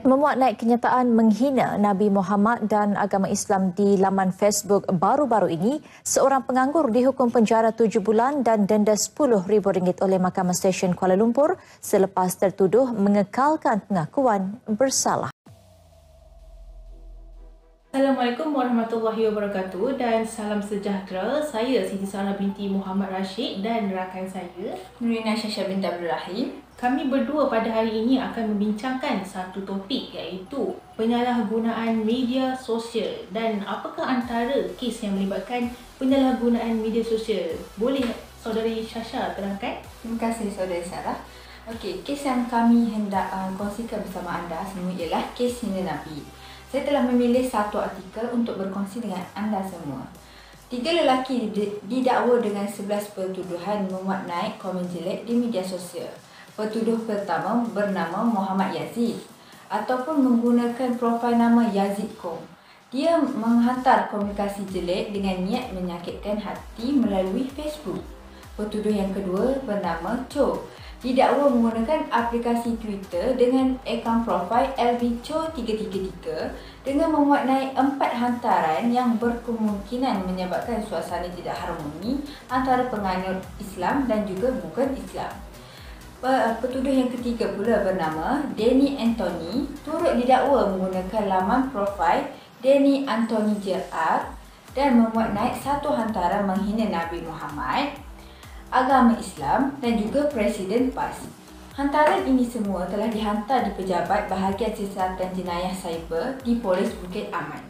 Memuat naik kenyataan menghina Nabi Muhammad dan agama Islam di laman Facebook baru-baru ini, seorang penganggur dihukum penjara 7 bulan dan denda RM10,000 oleh Mahkamah Stesen Kuala Lumpur selepas tertuduh mengekalkan pengakuan bersalah. Assalamualaikum warahmatullahi wabarakatuh dan salam sejahtera. Saya Siti Sarah binti Muhammad Rashid dan rakan saya Nurina Syasha binti Abdul Rahim. Kami berdua pada hari ini akan membincangkan satu topik iaitu penyalahgunaan media sosial dan apakah antara kes yang melibatkan penyalahgunaan media sosial. Boleh saudari Syasha terangkan? Terima kasih saudari Sarah. Okey, kes yang kami hendak kongsikan bersama anda semua ialah kes hina Nabi. Saya telah memilih satu artikel untuk berkongsi dengan anda semua. 3 lelaki didakwa dengan 11 pertuduhan memuat naik komen jelek di media sosial. Petuduh pertama bernama Muhammad Yazid ataupun menggunakan profil nama Yazid Kong. Dia menghantar komunikasi jelek dengan niat menyakitkan hati melalui Facebook. Petuduh yang kedua bernama Cho. Didakwa menggunakan aplikasi Twitter dengan akaun profil LVCho333 dengan memuat naik 4 hantaran yang berkemungkinan menyebabkan suasana tidak harmoni antara penganut Islam dan juga bukan Islam. Petuduh yang ketiga pula bernama Danny Anthony turut didakwa menggunakan laman profil Danny Anthony JR dan memuat naik satu hantaran menghina Nabi Muhammad, agama Islam dan juga Presiden PAS. Hantaran ini semua telah dihantar di Pejabat Bahagian Siasatan Jenayah Cyber di Polis Bukit Aman.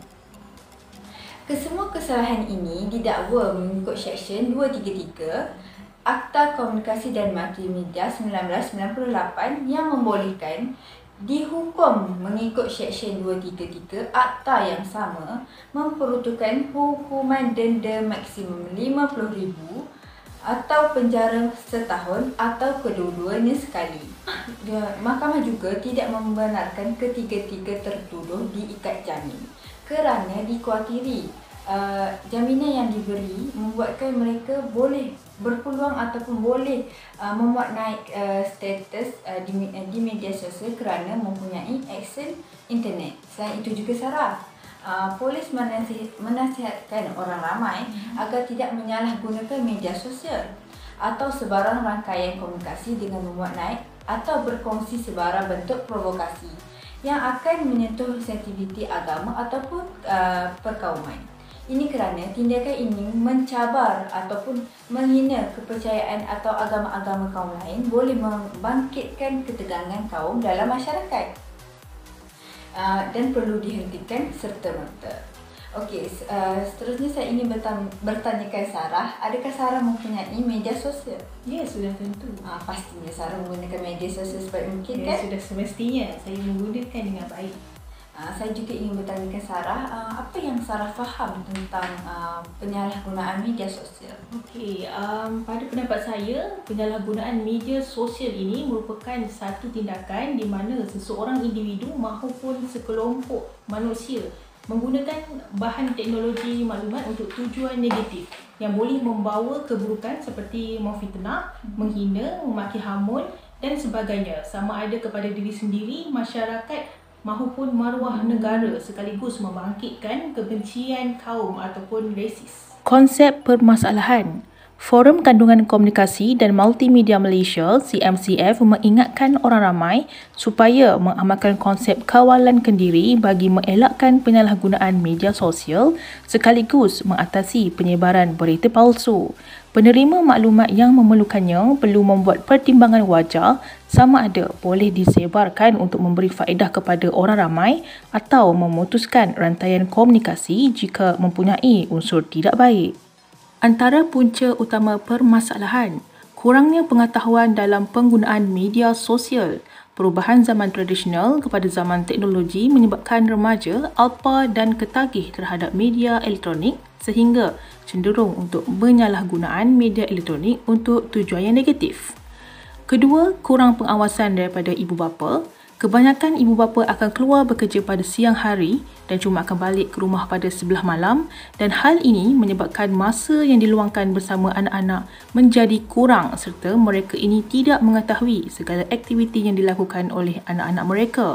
Kesemua kesalahan ini didakwa mengikut Seksyen 233 Akta Komunikasi dan Multimedia 1998 yang membolehkan dihukum mengikut Seksyen 233 Akta yang sama memperuntukkan hukuman denda maksimum RM50,000 atau penjara setahun atau kedua-duanya sekali. Mahkamah juga tidak membenarkan ketiga-tiga tertuduh diikat jamin kerana dikhawatiri jaminan yang diberi membuatkan mereka boleh berpeluang ataupun boleh memuat naik status di media sosial kerana mempunyai akses internet. Selain itu juga Sarah, polis menasihatkan orang ramai agar tidak menyalahgunakan media sosial atau sebarang rangkaian komunikasi dengan memuat naik atau berkongsi sebarang bentuk provokasi yang akan menyentuh sensitiviti agama ataupun perkauman. Ini kerana tindakan ini mencabar ataupun menghina kepercayaan atau agama-agama kaum lain boleh membangkitkan ketegangan kaum dalam masyarakat dan perlu dihentikan serta-merta. Okey, seterusnya saya ingin bertanyakan Sarah, adakah Sarah mempunyai media sosial? Ya, sudah tentu. Pastinya Sarah menggunakan media sosial sebaik mungkin Ya, kan? sudah semestinya saya menggunakan dengan baik. Saya juga ingin bertanyakan Sarah, apa yang Sarah faham tentang penyalahgunaan media sosial? Okey, pada pendapat saya, penyalahgunaan media sosial ini merupakan satu tindakan di mana seseorang individu maupun sekelompok manusia menggunakan bahan teknologi maklumat untuk tujuan negatif yang boleh membawa keburukan seperti memfitnah, menghina, memaki hamun dan sebagainya, sama ada kepada diri sendiri, masyarakat maupun maruah negara, sekaligus membangkitkan kebencian kaum ataupun resis. Konsep permasalahan. Forum Kandungan Komunikasi dan Multimedia Malaysia (CMCF) mengingatkan orang ramai supaya mengamalkan konsep kawalan kendiri bagi mengelakkan penyalahgunaan media sosial sekaligus mengatasi penyebaran berita palsu. Penerima maklumat yang memerlukannya perlu membuat pertimbangan wajar sama ada boleh disebarkan untuk memberi faedah kepada orang ramai atau memutuskan rantaian komunikasi jika mempunyai unsur tidak baik. Antara punca utama permasalahan, kurangnya pengetahuan dalam penggunaan media sosial. Perubahan zaman tradisional kepada zaman teknologi menyebabkan remaja alpa dan ketagih terhadap media elektronik sehingga cenderung untuk penyalahgunaan media elektronik untuk tujuan yang negatif. Kedua, kurang pengawasan daripada ibu bapa. Kebanyakan ibu bapa akan keluar bekerja pada siang hari dan cuma akan balik ke rumah pada 11 malam dan hal ini menyebabkan masa yang diluangkan bersama anak-anak menjadi kurang serta mereka ini tidak mengetahui segala aktiviti yang dilakukan oleh anak-anak mereka.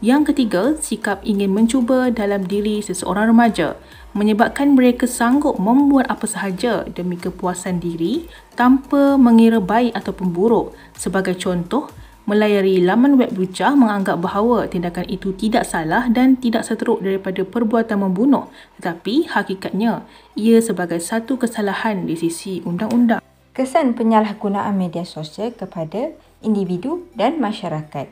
Yang ketiga, sikap ingin mencuba dalam diri seseorang remaja menyebabkan mereka sanggup membuat apa sahaja demi kepuasan diri tanpa mengira baik ataupun buruk. Sebagai contoh, melayari laman web lucah menganggap bahawa tindakan itu tidak salah dan tidak seteruk daripada perbuatan membunuh, tetapi hakikatnya ia sebagai satu kesalahan di sisi undang-undang. Kesan penyalahgunaan media sosial kepada individu dan masyarakat.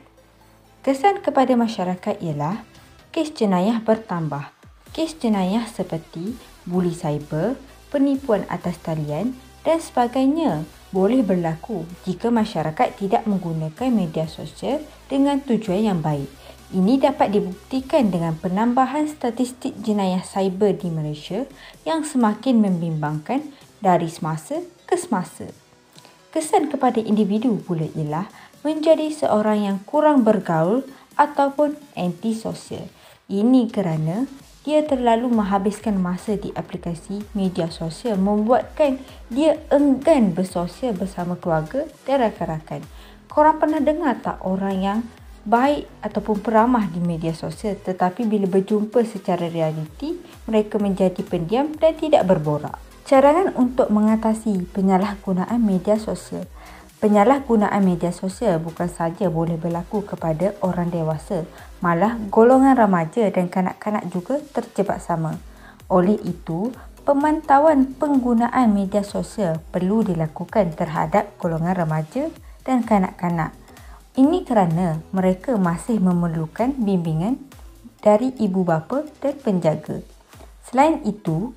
Kesan kepada masyarakat ialah kes jenayah bertambah. Kes jenayah seperti buli cyber, penipuan atas talian dan sebagainya boleh berlaku jika masyarakat tidak menggunakan media sosial dengan tujuan yang baik. Ini dapat dibuktikan dengan penambahan statistik jenayah cyber di Malaysia yang semakin membimbangkan dari semasa ke semasa. Kesan kepada individu pula ialah menjadi seorang yang kurang bergaul ataupun antisosial. Ini kerana dia terlalu menghabiskan masa di aplikasi media sosial membuatkan dia enggan bersosial bersama keluarga dan rakan-rakan. Korang pernah dengar tak orang yang baik ataupun peramah di media sosial tetapi bila berjumpa secara realiti mereka menjadi pendiam dan tidak berborak? Carangan untuk mengatasi penyalahgunaan media sosial. Penyalahgunaan media sosial bukan sahaja boleh berlaku kepada orang dewasa, malah golongan remaja dan kanak-kanak juga terjebak sama. Oleh itu, pemantauan penggunaan media sosial perlu dilakukan terhadap golongan remaja dan kanak-kanak. Ini kerana mereka masih memerlukan bimbingan dari ibu bapa dan penjaga. Selain itu,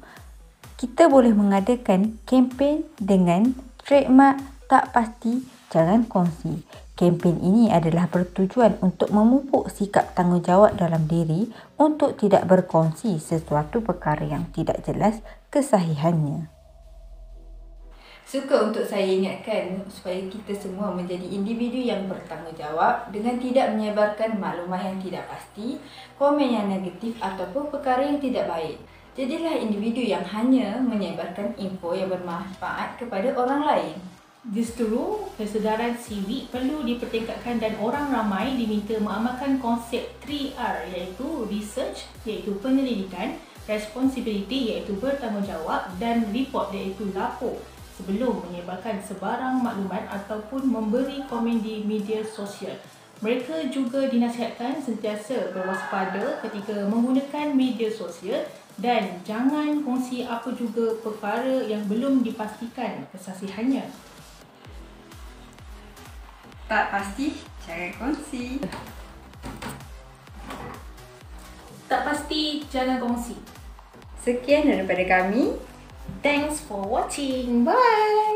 kita boleh mengadakan kempen dengan trademark tak pasti, jangan kongsi. Kempen ini adalah bertujuan untuk memupuk sikap tanggungjawab dalam diri untuk tidak berkongsi sesuatu perkara yang tidak jelas kesahihannya. Suka untuk saya ingatkan supaya kita semua menjadi individu yang bertanggungjawab dengan tidak menyebarkan maklumat yang tidak pasti, komen yang negatif ataupun perkara yang tidak baik. Jadilah individu yang hanya menyebarkan info yang bermanfaat kepada orang lain. Justru, kesedaran sivik perlu dipertingkatkan dan orang ramai diminta mengamalkan konsep 3R iaitu research iaitu penyelidikan, responsibility iaitu bertanggungjawab dan report iaitu lapor sebelum menyebarkan sebarang maklumat ataupun memberi komen di media sosial. Mereka juga dinasihatkan sentiasa berwaspada ketika menggunakan media sosial dan jangan kongsi apa juga perkara yang belum dipastikan kesasihannya. Tak pasti, jangan kongsi. Tak pasti, jangan kongsi. Sekian daripada kami. Thanks for watching. Bye!